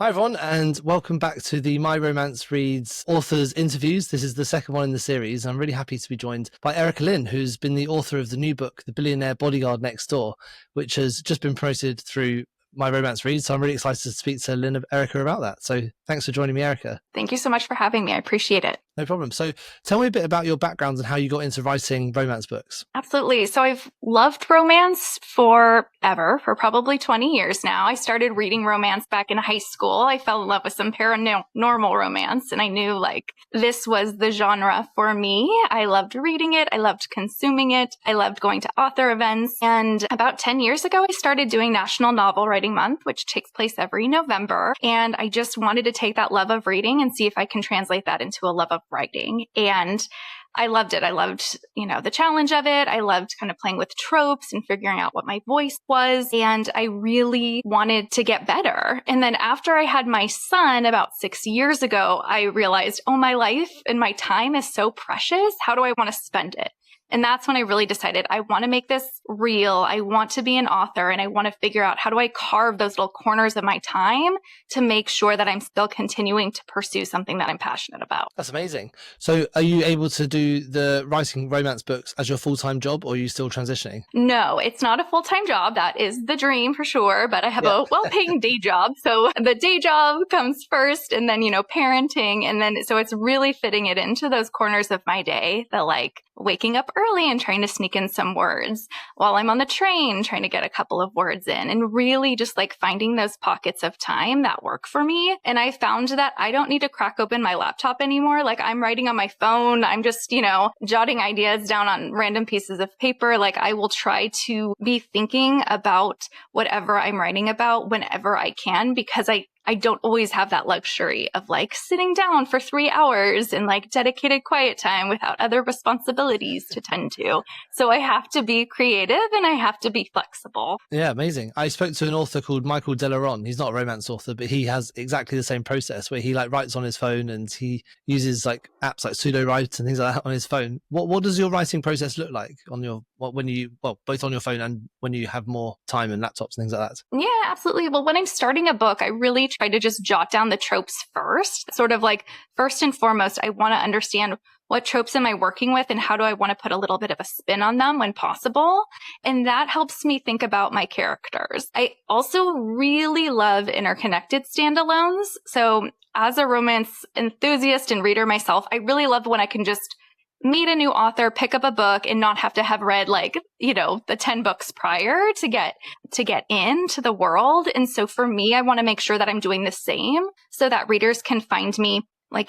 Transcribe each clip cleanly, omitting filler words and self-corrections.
Hi, everyone, and welcome back to the My Romance Reads authors interviews. This is the second one in the series. I'm really happy to be joined by Erika Lynn, who's been the author of the new book, The Billionaire Bodyguard Next Door, which has just been promoted through My Romance Reads. So I'm really excited to speak to Lynn and Erika about that. So thanks for joining me, Erika. Thank you so much for having me. I appreciate it. No problem. So tell me a bit about your background and how you got into writing romance books. Absolutely. So I've loved romance forever, for probably 20 years now. I started reading romance back in high school. I fell in love with some paranormal romance, and I knew this was the genre for me. I loved reading it. I loved consuming it. I loved going to author events. And about 10 years ago, I started doing National Novel Writing Month, which takes place every November. And I just wanted to take that love of reading and see if I can translate that into a love of writing. And I loved it. I loved, the challenge of it. I loved kind of playing with tropes and figuring out what my voice was. And I really wanted to get better. And then after I had my son about 6 years ago, I realized, my life and my time is so precious. How do I want to spend it? And that's when I really decided I want to make this real. I want to be an author, and I want to figure out how do I carve those little corners of my time to make sure that I'm still continuing to pursue something that I'm passionate about. That's amazing. So are you able to do the writing romance books as your full-time job, or are you still transitioning? No, it's not a full-time job. That is the dream for sure. But I have a well-paying day job. So the day job comes first, and then, parenting. And then, so it's really fitting it into those corners of my day, waking up early and trying to sneak in some words while I'm on the train, trying to get a couple of words in, and really just finding those pockets of time that work for me. And I found that I don't need to crack open my laptop anymore. I'm writing on my phone. I'm just, jotting ideas down on random pieces of paper. I will try to be thinking about whatever I'm writing about whenever I can, because I don't always have that luxury of sitting down for 3 hours and dedicated quiet time without other responsibilities to tend to. So I have to be creative and I have to be flexible. Yeah, amazing. I spoke to an author called Michael Delaron. He's not a romance author, but he has exactly the same process where he writes on his phone, and he uses apps like Pseudo Write and things like that on his phone. What does your writing process look like on your both on your phone and when you have more time and laptops and things like that? Yeah, absolutely. Well, when I'm starting a book, I really try to just jot down the tropes first. First and foremost, I want to understand what tropes am I working with and how do I want to put a little bit of a spin on them when possible. And that helps me think about my characters. I also really love interconnected standalones. So as a romance enthusiast and reader myself, I really love when I can just meet a new author, pick up a book, and not have to have read the 10 books prior to get into the world. And so for me, I want to make sure that I'm doing the same so that readers can find me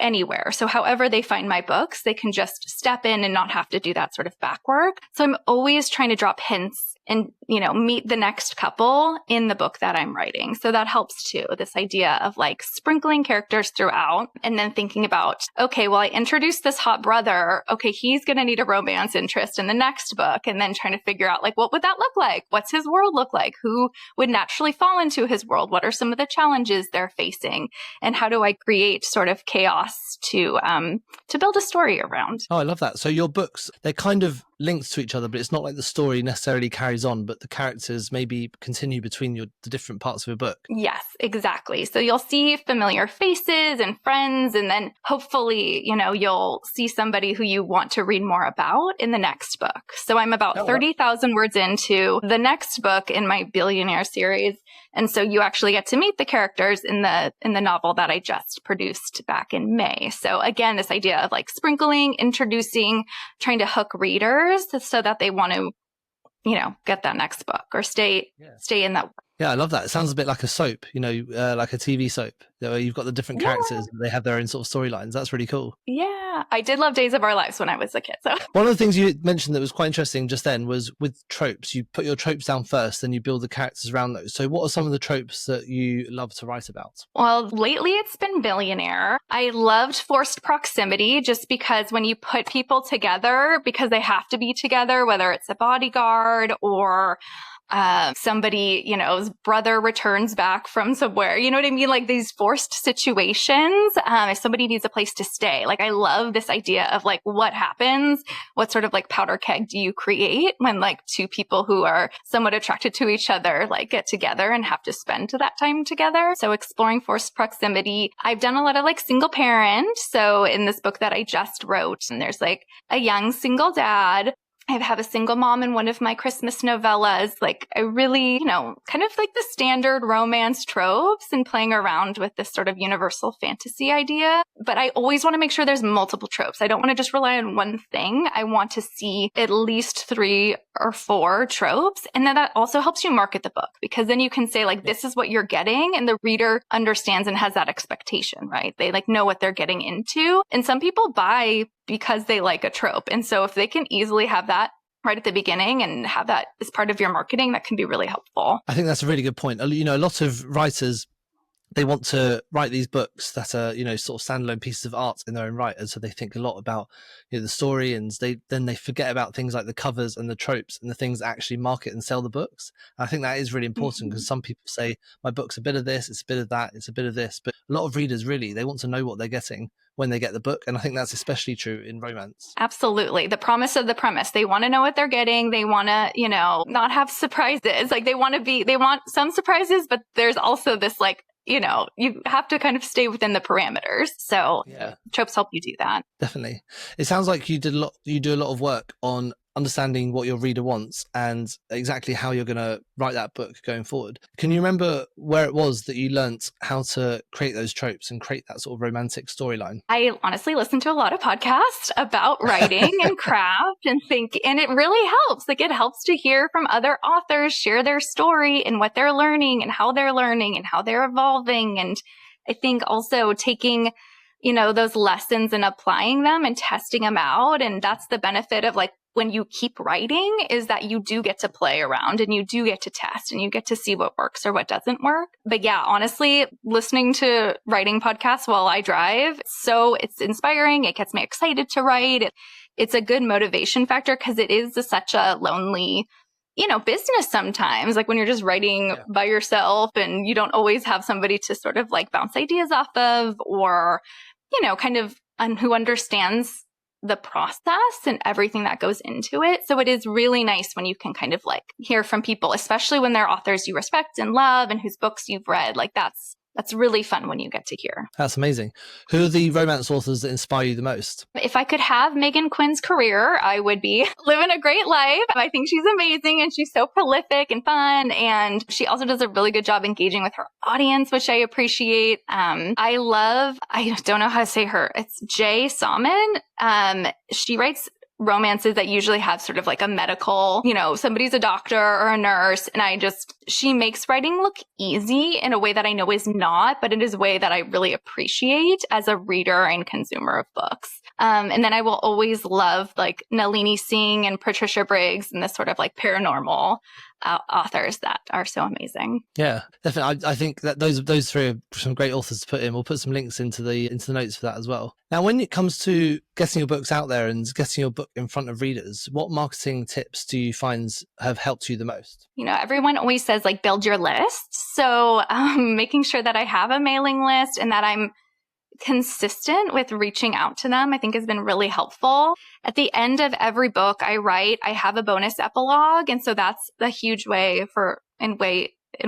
anywhere. So however they find my books, they can just step in and not have to do that sort of back work. So I'm always trying to drop hints and, meet the next couple in the book that I'm writing. So that helps too. This idea of sprinkling characters throughout and then thinking about, okay, well, I introduced this hot brother. Okay, he's going to need a romance interest in the next book. And then trying to figure out what would that look like? What's his world look like? Who would naturally fall into his world? What are some of the challenges they're facing? And how do I create sort of chaos to build a story around? Oh, I love that. So your books, they're kind of linked to each other, but it's not like the story necessarily carries on, but the characters maybe continue between the different parts of a book. Yes, exactly. So you'll see familiar faces and friends, and then hopefully, you'll see somebody who you want to read more about in the next book. So I'm about 30,000 words into the next book in my Billionaire series. And so you actually get to meet the characters in the novel that I just produced back in May. So again, this idea of sprinkling, introducing, trying to hook readers so that they want to, get that next book or stay in that. Yeah, I love that. It sounds a bit like a soap, like a TV soap, where you've got the different characters, they have their own sort of storylines. That's really cool. Yeah, I did love Days of Our Lives when I was a kid. So one of the things you mentioned that was quite interesting just then was with tropes. You put your tropes down first, then you build the characters around those. So what are some of the tropes that you love to write about? Well, lately it's been billionaire. I loved forced proximity just because when you put people together, because they have to be together, whether it's a bodyguard or somebody, his brother returns back from somewhere. You know what I mean? Like these forced situations. If somebody needs a place to stay, like I love this idea of like what happens, what sort of like powder keg do you create when like two people who are somewhat attracted to each other like get together and have to spend that time together. So exploring forced proximity. I've done a lot of like single parent. So in this book that I just wrote, and there's like a young single dad. I have a single mom in one of my Christmas novellas. Like I really, kind of like the standard romance tropes and playing around with this sort of universal fantasy idea. But I always want to make sure there's multiple tropes. I don't want to just rely on one thing. I want to see at least 3 or 4 tropes. And then that also helps you market the book, because then you can say like, this is what you're getting. And the reader understands and has that expectation, right? They like know what they're getting into. And some people buy because they like a trope. And so if they can easily have that right at the beginning and have that as part of your marketing, that can be really helpful. I think that's a really good point. A lot of writers, they want to write these books that are, sort of standalone pieces of art in their own right. And so they think a lot about, the story, and they forget about things like the covers and the tropes and the things that actually market and sell the books. And I think that is really important, because some people say, my book's a bit of this, it's a bit of that, it's a bit of this. But a lot of readers really, they want to know what they're getting when they get the book. And I think that's especially true in romance. Absolutely. The promise of the premise. They want to know what they're getting. They want to, not have surprises. Like they want some surprises, but there's also this like, you have to kind of stay within the parameters. So tropes help you do that. Definitely. It sounds like you do a lot of work on understanding what your reader wants and exactly how you're going to write that book going forward. Can you remember where it was that you learnt how to create those tropes and create that sort of romantic storyline? I honestly listen to a lot of podcasts about writing and craft and it really helps. Like it helps to hear from other authors share their story and what they're learning and how they're evolving. And I think also taking those lessons and applying them and testing them out. And that's the benefit of like, when you keep writing, is that you do get to play around and you do get to test and you get to see what works or what doesn't work. But yeah, honestly, listening to writing podcasts while I drive, it's inspiring. It gets me excited to write. It's a good motivation factor, because it is such a lonely, business sometimes, like when you're just writing by yourself and you don't always have somebody to sort of like bounce ideas off of, or, who understands the process and everything that goes into it. So it is really nice when you can kind of like hear from people, especially when they're authors you respect and love and whose books you've read. Like that's really fun when you get to hear. That's amazing. Who are the romance authors that inspire you the most? If I could have Megan Quinn's career, I would be living a great life. I think she's amazing and she's so prolific and fun. And she also does a really good job engaging with her audience, which I appreciate. I don't know how to say her. It's Jay Salmon. She writes romances that usually have sort of like a medical, somebody's a doctor or a nurse. And she makes writing look easy in a way that I know is not, but it is a way that I really appreciate as a reader and consumer of books. And then I will always love like Nalini Singh and Patricia Briggs and this sort of like paranormal authors that are so amazing. Yeah, definitely. I think that those 3 are some great authors to put in. We'll put some links into the notes for that as well. Now, when it comes to getting your books out there and getting your book in front of readers, what marketing tips do you find have helped you the most? Everyone always says like build your list. So making sure that I have a mailing list and that I'm consistent with reaching out to them, I think has been really helpful. At the end of every book I write, I have a bonus epilogue. And so that's a huge way in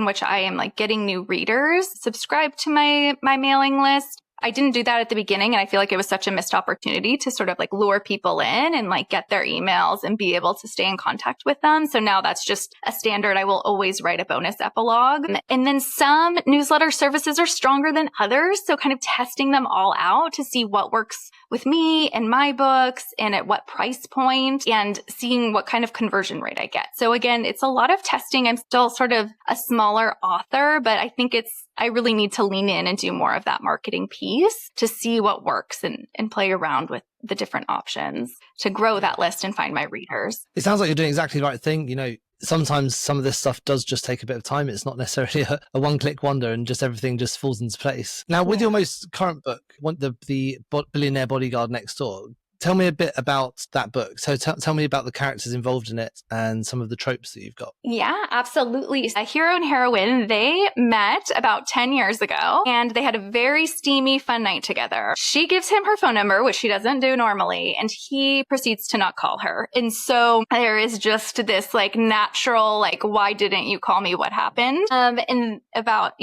which I am like getting new readers subscribe to my mailing list. I didn't do that at the beginning, and I feel like it was such a missed opportunity to sort of like lure people in and like get their emails and be able to stay in contact with them. So now that's just a standard. I will always write a bonus epilogue. And then some newsletter services are stronger than others. So kind of testing them all out to see what works with me and my books and at what price point, and seeing what kind of conversion rate I get. So again, it's a lot of testing. I'm still sort of a smaller author, but I think I really need to lean in and do more of that marketing piece to see what works and play around with the different options to grow that list and find my readers. It sounds like you're doing exactly the right thing. Sometimes some of this stuff does just take a bit of time. It's not necessarily a one-click wonder and just everything just falls into place. Now, with your most current book, the Billionaire Bodyguard Next Door, Tell me a bit about that book. So tell me about the characters involved in it and some of the tropes that you've got. Yeah, absolutely. A hero and heroine, they met about 10 years ago and they had a very steamy, fun night together. She gives him her phone number, which she doesn't do normally, and he proceeds to not call her. And so there is just this like natural, like, why didn't you call me? What happened? And about,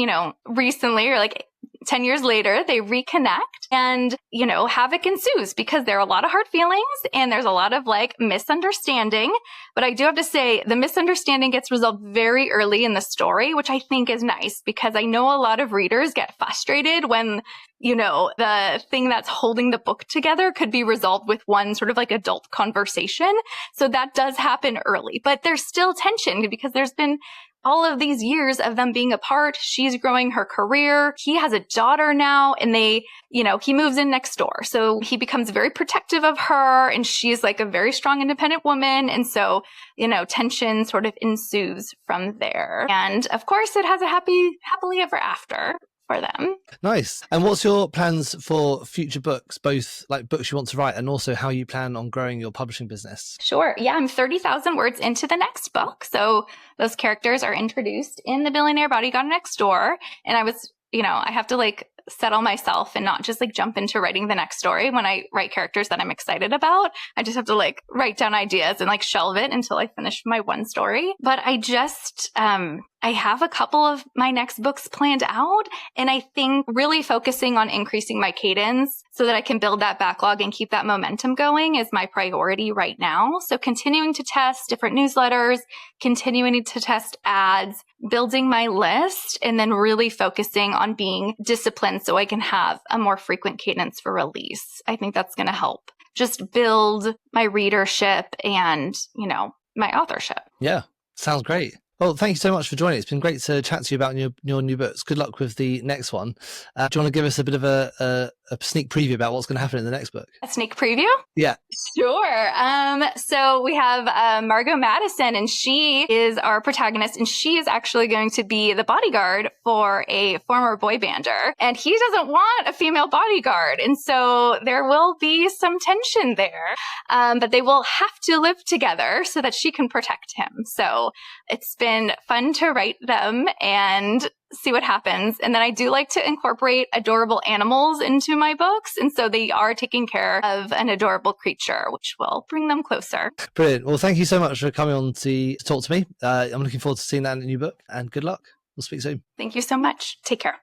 recently or like 10 years later, they reconnect and, havoc ensues because there are a lot of hard feelings and there's a lot of like misunderstanding. But I do have to say the misunderstanding gets resolved very early in the story, which I think is nice because I know a lot of readers get frustrated when, the thing that's holding the book together could be resolved with one sort of like adult conversation. So that does happen early, but there's still tension because there's been all of these years of them being apart. She's growing her career. He has a daughter now and he moves in next door. So he becomes very protective of her and she's like a very strong, independent woman. And so, tension sort of ensues from there. And of course it has a happily ever after for them. Nice. And what's your plans for future books, both like books you want to write and also how you plan on growing your publishing business? Sure. Yeah, I'm 30,000 words into the next book. So those characters are introduced in The Billionaire Bodyguard Next Door. And I was, I have to like settle myself and not just like jump into writing the next story. When I write characters that I'm excited about, I just have to like write down ideas and like shelve it until I finish my one story. But I have a couple of my next books planned out, and I think really focusing on increasing my cadence so that I can build that backlog and keep that momentum going is my priority right now. So continuing to test different newsletters, continuing to test ads, building my list, and then really focusing on being disciplined so I can have a more frequent cadence for release. I think that's going to help just build my readership and, my authorship. Yeah, sounds great. Well, thank you so much for joining. It's been great to chat to you about your new books. Good luck with the next one. Do you want to give us a bit of a sneak preview about what's going to happen in the next book? A sneak preview? Yeah. Sure. So we have Margot Madison, and she is our protagonist, and she is actually going to be the bodyguard for a former boy bander. And he doesn't want a female bodyguard. And so there will be some tension there. But they will have to live together so that she can protect him. So it's been fun to write them and see what happens. And then I do like to incorporate adorable animals into my books. And so they are taking care of an adorable creature, which will bring them closer. Brilliant. Well, thank you so much for coming on to talk to me. I'm looking forward to seeing that in the new book, and good luck. We'll speak soon. Thank you so much. Take care.